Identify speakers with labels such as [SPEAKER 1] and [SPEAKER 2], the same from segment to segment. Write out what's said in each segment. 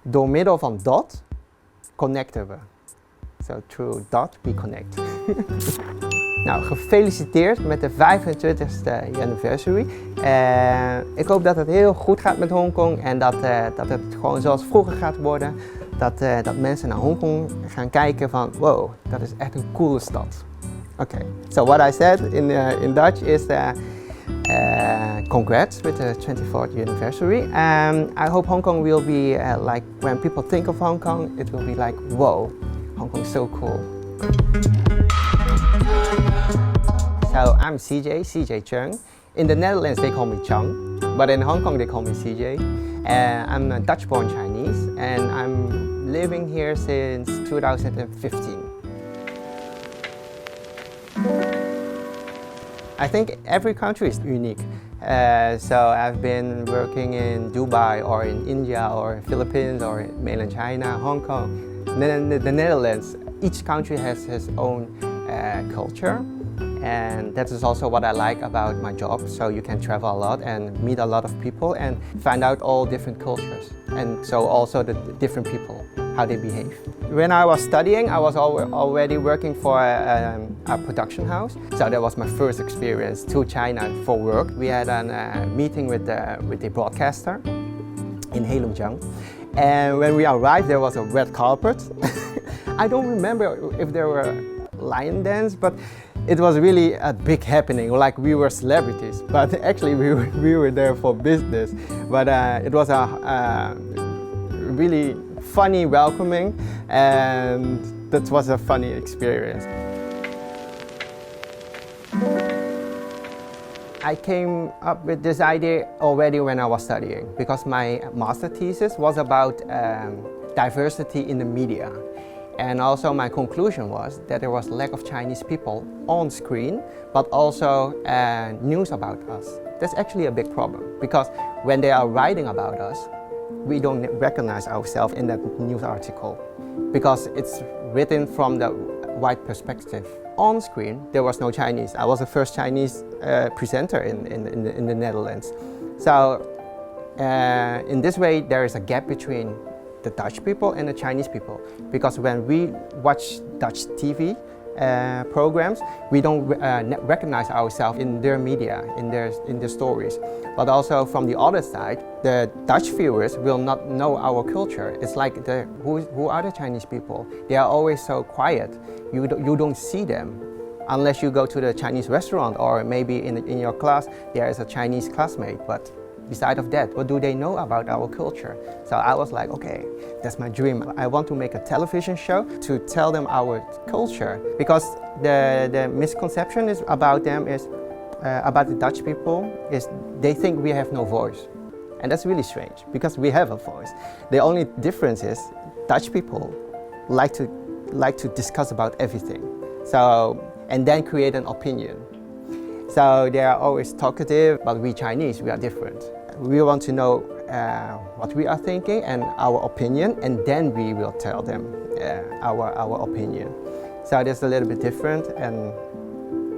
[SPEAKER 1] Door middel van dat connecten we. So through that we connect. Nou, gefeliciteerd met de 25e anniversary. Ik hoop dat het heel goed gaat met Hongkong en dat het gewoon zoals vroeger gaat worden. Dat mensen naar Hongkong gaan kijken van wow, dat is echt een coole stad. Okay, so what I said in Dutch is congrats with the 24th anniversary. I hope Hong Kong will be like when people think of Hong Kong, it will be like whoa, Hong Kong is so cool. So I'm CJ Chung. In the Netherlands they call me Chung, but in Hong Kong they call me CJ. I'm a Dutch-born Chinese and I'm living here since 2015. I think every country is unique. So I've been working in Dubai or in India or Philippines or in mainland China, Hong Kong, the Netherlands. Each country has its own culture, and that is also what I like about my job. So you can travel a lot and meet a lot of people and find out all different cultures, and so also the different people, how they behave. When I was studying, I was already working for a production house. So that was my first experience to China for work. We had a meeting with the broadcaster in Heilongjiang. And when we arrived, there was a red carpet. I don't remember if there were lion dance, but it was really a big happening, like we were celebrities. But actually we were there for business. But it was a really funny welcoming, and that was a funny experience. I came up with this idea already when I was studying, because my master thesis was about diversity in the media. And also my conclusion was that there was a lack of Chinese people on screen, but also news about us. That's actually a big problem, because when they are writing about us, we don't recognize ourselves in that news article, because it's written from the white perspective. On screen, there was no Chinese. I was the first Chinese presenter in the Netherlands. So in this way, there is a gap between the Dutch people and the Chinese people, because when we watch Dutch TV programs, we don't recognize ourselves in their media, in their stories. But also from the other side, the Dutch viewers will not know our culture. It's like who are the Chinese people? They are always so quiet. You don't see them unless you go to the Chinese restaurant, or maybe in your class there is a Chinese classmate. But beside of that, what do they know about our culture? So I was like, okay, that's my dream. I want to make a television show to tell them our culture, because the misconception is about them is about the Dutch people is they think we have no voice, and that's really strange, because we have a voice. The only difference is Dutch people like to discuss about everything, so and then create an opinion. So they are always talkative, but we Chinese, we are different. We want to know what we are thinking and our opinion, and then we will tell them our opinion. So that's a little bit different, and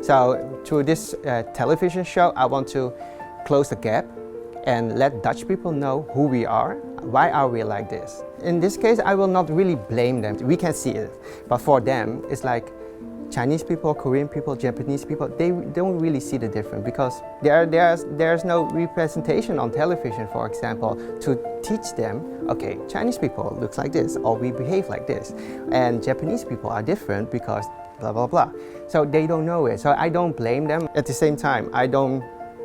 [SPEAKER 1] so through this television show, I want to close the gap and let Dutch people know who we are, why are we like this. In this case, I will not really blame them. We can see it, but for them, it's like Chinese people, Korean people, Japanese people, they don't really see the difference, because there's no representation on television, for example, to teach them, okay, Chinese people looks like this, or we behave like this, and Japanese people are different because blah blah blah. So they don't know it. So I don't blame them. At the same time,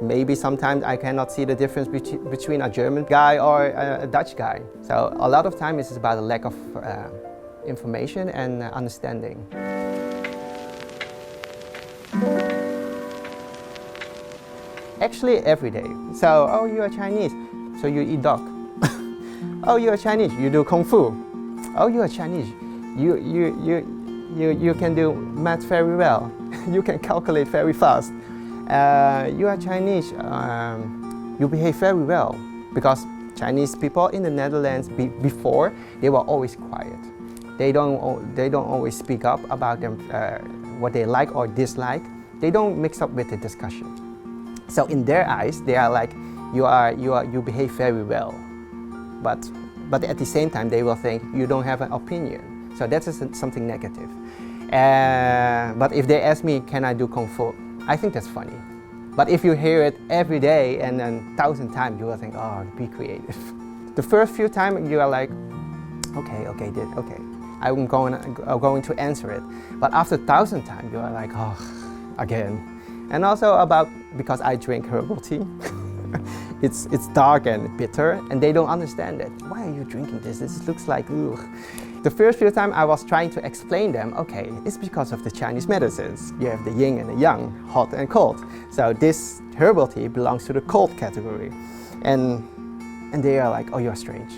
[SPEAKER 1] maybe sometimes I cannot see the difference between a German guy or a Dutch guy. So a lot of times it's about a lack of information and understanding. Actually, every day. So, oh, you are Chinese, so you eat dog. Oh, you are Chinese, you do kung fu. Oh, you are Chinese, you can do math very well. You can calculate very fast. You are Chinese, you behave very well. Because Chinese people in the Netherlands before, they were always quiet. They don't always speak up about them, what they like or dislike. They don't mix up with the discussion. So in their eyes, they are like, you behave very well. But but at the same time they will think you don't have an opinion. So that is something negative. But if they ask me, can I do Kung Fu? I think that's funny. But if you hear it every day and then 1,000 times, you will think, oh, be creative. The first few times you are like, okay. I'm going to answer it. But after 1,000 times, you are like, oh, again. And also because I drink herbal tea. It's dark and bitter, and they don't understand it. Why are you drinking this? This looks like, ugh. The first few times I was trying to explain them, okay, it's because of the Chinese medicines. You have the yin and the yang, hot and cold. So this herbal tea belongs to the cold category. And they are like, oh, you're strange.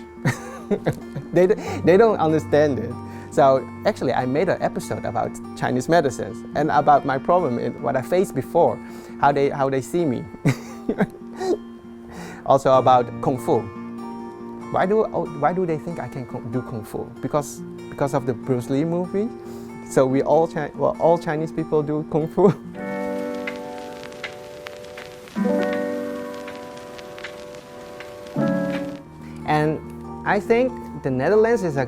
[SPEAKER 1] They don't understand it. So actually I made an episode about Chinese medicines and about my problem in what I faced before, how they see me. Also about Kung Fu. Why do they think I can do Kung Fu? Because of the Bruce Lee movie? So all Chinese people do Kung Fu? And I think the Netherlands is a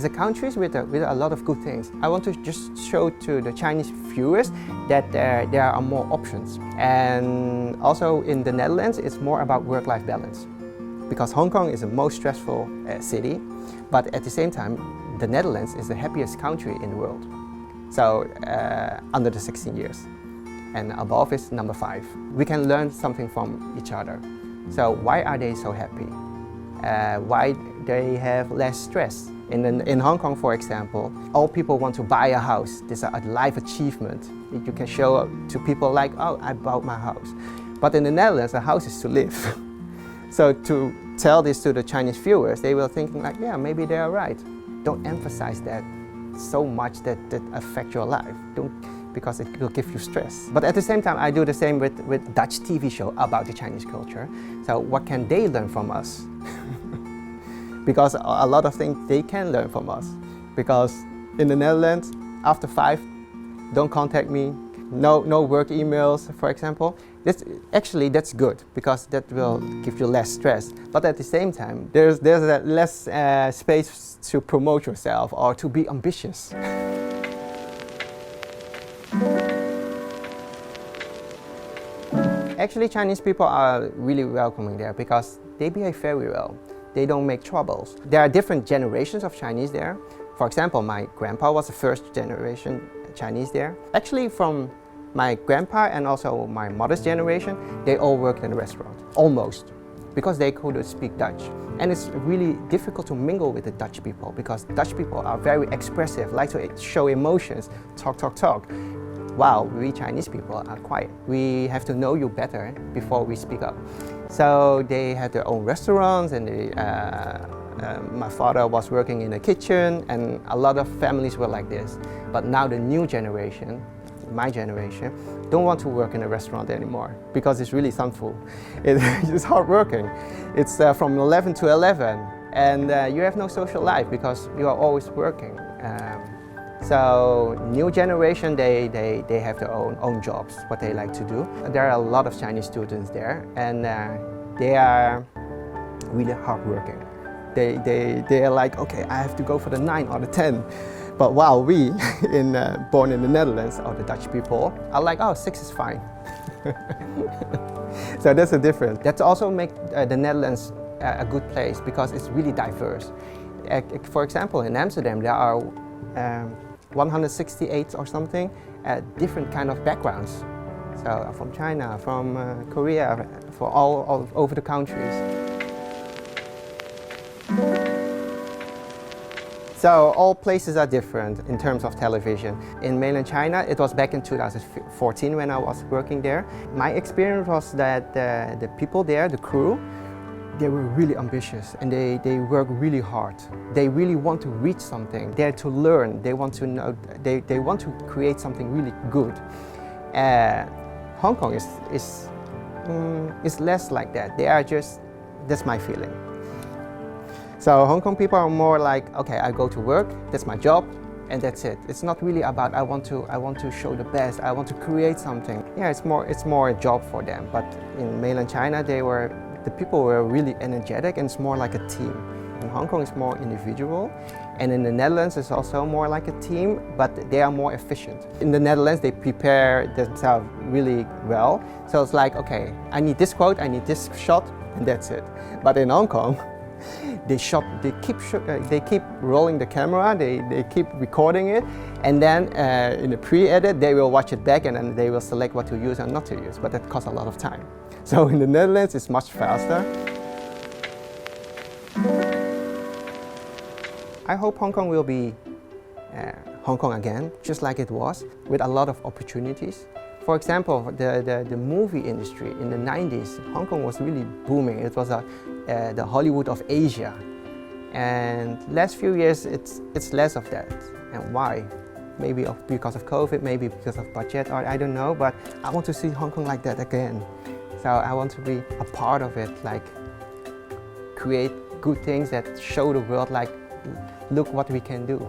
[SPEAKER 1] country with a lot of good things. I want to just show to the Chinese viewers that there are more options. And also in the Netherlands, it's more about work-life balance. Because Hong Kong is the most stressful city, but at the same time, the Netherlands is the happiest country in the world. So under the 16 years. And above is number 5. We can learn something from each other. So why are they so happy? Why they have less stress? In Hong Kong, for example, all people want to buy a house. This is a life achievement. You can show to people like, oh, I bought my house. But in the Netherlands, a house is to live. So to tell this to the Chinese viewers, they will thinking like, yeah, maybe they are right. Don't emphasize that so much that affect your life. Because it will give you stress. But at the same time, I do the same with Dutch TV show about the Chinese culture. So what can they learn from us? Because a lot of things they can learn from us. Because in the Netherlands, after 5, don't contact me. No work emails, for example. That's good because that will give you less stress. But at the same time, there's that less space to promote yourself or to be ambitious. Actually, Chinese people are really welcoming there because they behave very well. They don't make troubles. There are different generations of Chinese there. For example, my grandpa was the first generation Chinese there. Actually, from my grandpa and also my mother's generation, they all worked in a restaurant, almost, because they couldn't speak Dutch. And it's really difficult to mingle with the Dutch people because Dutch people are very expressive, like to show emotions, talk. While we Chinese people are quiet. We have to know you better before we speak up. So they had their own restaurants, and my father was working in the kitchen, and a lot of families were like this. But now the new generation, my generation, don't want to work in a restaurant anymore because it's really harmful. It's hard working. It's from 11 to 11, and you have no social life because you are always working. So new generation, they have their own jobs, what they like to do. There are a lot of Chinese students there, and they are really hardworking. They are like, okay, I have to go for the 9 or the 10. But while we, born in the Netherlands, or the Dutch people, are like, oh, 6 is fine. So that's the difference. That also makes the Netherlands a good place because it's really diverse. For example, in Amsterdam, there are 168 or something, different kind of backgrounds. So from China, from Korea, for all over the countries. So all places are different in terms of television. In mainland China, it was back in 2014 when I was working there. My experience was that the people there, the crew, they were really ambitious and they work really hard. They really want to reach something. They're to learn. They want to know. They want to create something really good. Hong Kong is less like that. They are just. That's my feeling. So Hong Kong people are more like, okay, I go to work. That's my job, and that's it. It's not really about I want to show the best. I want to create something. Yeah, it's more a job for them. But in mainland China, they were the people were really energetic, and it's more like a team. In Hong Kong, it's more individual, and in the Netherlands, it's also more like a team, but they are more efficient. In the Netherlands, they prepare themselves really well, so it's like, okay, I need this quote, I need this shot, and that's it. But in Hong Kong, they keep rolling the camera, they keep recording it, and then in the pre-edit, they will watch it back, and then they will select what to use and not to use, but that costs a lot of time. So in the Netherlands, it's much faster. I hope Hong Kong will be Hong Kong again, just like it was, with a lot of opportunities. For example, the movie industry in the 90s, Hong Kong was really booming. It was the Hollywood of Asia. And last few years, it's less of that. And why? Maybe because of COVID, maybe because of budget, or I don't know, but I want to see Hong Kong like that again. So I want to be a part of it, like create good things that show the world, like, look what we can do.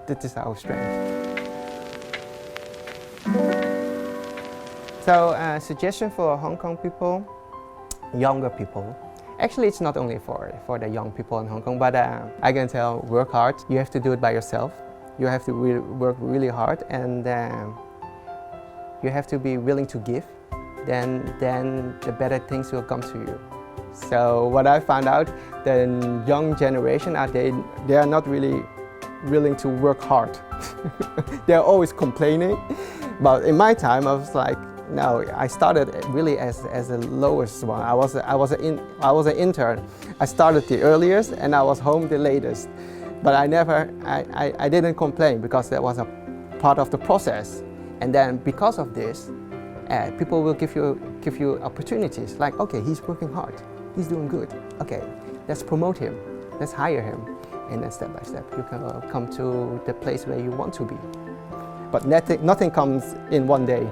[SPEAKER 1] This is our strength. So suggestion for Hong Kong people, younger people. Actually, it's not only for the young people in Hong Kong, but I can tell, work hard. You have to do it by yourself. You have to work really hard, and you have to be willing to give. Then the better things will come to you. So what I found out, the young generation, they are not really willing to work hard. They're always complaining. But in my time, I was like, no, I started really as the lowest one. I was an intern. I started the earliest and I was home the latest. But I didn't complain, because that was a part of the process. And then because of this, people will give you opportunities. Like, okay, he's working hard, he's doing good. Okay, let's promote him, let's hire him, and then step by step you can come to the place where you want to be. But nothing comes in one day.